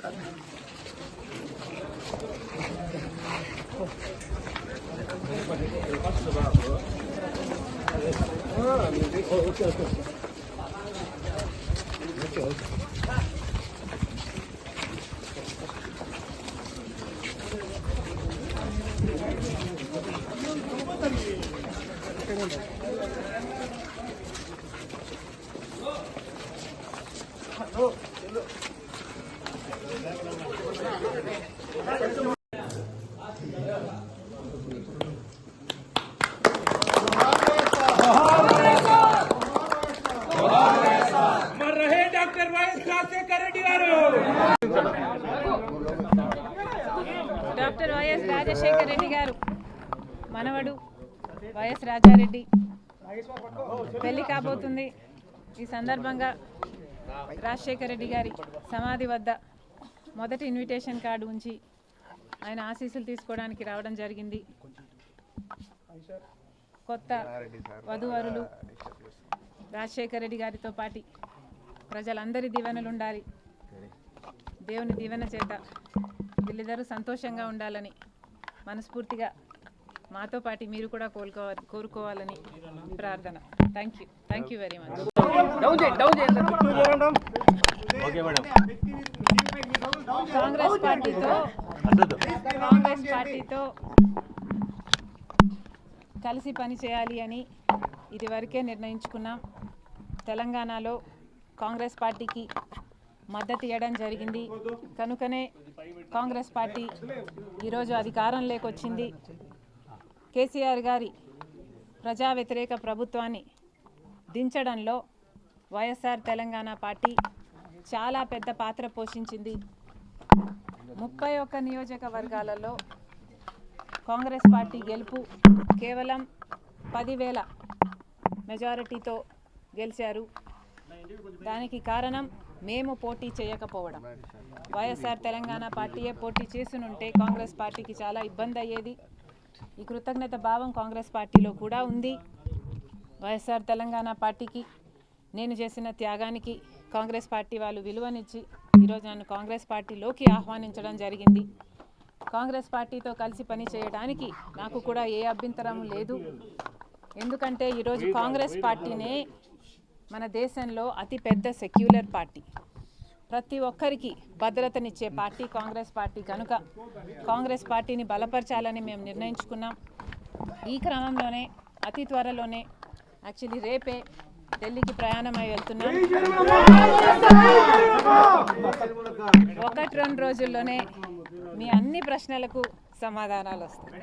Doctor YS Rajasekhara Reddy గారు మనవడు YS Rajareddy పెళ్లి కాబోతుంది. ఈ సందర్భంగా రాజశేఖర రెడ్డి గారి సమాధి వద్ద మొదటి ఇన్విటేషన్ కార్డు ఉంచి ఆయన ఆశీస్సులు తీసుకోవడానికి రావడం జరిగింది. కొత్త వధూవరులు రాజశేఖర రెడ్డి గారితో పాటు ప్రజలందరి దీవెనలు ఉండాలి. దేవుని దీవెన చేత వీళ్ళిద్దరూ సంతోషంగా ఉండాలని మనస్ఫూర్తిగా మాతో పాటు మీరు కూడా కోరుకోవాలని ప్రార్థన. Thank you very much. Congress పార్టీతో కలిసి పని చేయాలి అని ఇదివరకే నిర్ణయించుకున్నాం. తెలంగాణలో కాంగ్రెస్ పార్టీకి మద్దతు ఇవ్వడం జరిగింది. కనుకనే కాంగ్రెస్ పార్టీ ఈరోజు అధికారంలోకి వచ్చింది. కేసీఆర్ గారి ప్రజా వ్యతిరేక ప్రభుత్వాన్ని దించడంలో వైఎస్ఆర్ తెలంగాణ పార్టీ చాలా పెద్ద పాత్ర పోషించింది. 31 నియోజకవర్గాలలో కాంగ్రెస్ పార్టీ గెలుపు కేవలం 10,000 మెజారిటీతో గెలిచారు. దానికి కారణం మేము పోటీ చేయకపోవడం. వైఎస్ఆర్ తెలంగాణ పార్టీయే పోటీ చేసునుంటే కాంగ్రెస్ పార్టీకి చాలా ఇబ్బంది అయ్యేది. ఈ కృతజ్ఞత భావం కాంగ్రెస్ పార్టీలో కూడా ఉంది. వైఎస్ఆర్ తెలంగాణ పార్టీకి నేను చేసిన త్యాగానికి కాంగ్రెస్ పార్టీ వాళ్ళు విలువనిచ్చి ఈరోజు నన్ను కాంగ్రెస్ పార్టీలోకి ఆహ్వానించడం జరిగింది. కాంగ్రెస్ పార్టీతో కలిసి పని చేయడానికి నాకు కూడా ఏ అభ్యంతరం లేదు. ఎందుకంటే ఈరోజు కాంగ్రెస్ పార్టీనే మన దేశంలో అతిపెద్ద సెక్యులర్ పార్టీ, ప్రతి ఒక్కరికి భద్రతనిచ్చే పార్టీ కాంగ్రెస్ పార్టీ. కనుక కాంగ్రెస్ పార్టీని బలపరచాలని మేము నిర్ణయించుకున్నాం. ఈ క్రమంలోనే అతి త్వరలోనే యాక్చువల్లీ రేపే ఢిల్లీకి ప్రయాణమై వెళ్తున్నాం. 1-2 రోజుల్లోనే మీ అన్ని ప్రశ్నలకు సమాధానాలు వస్తాయి.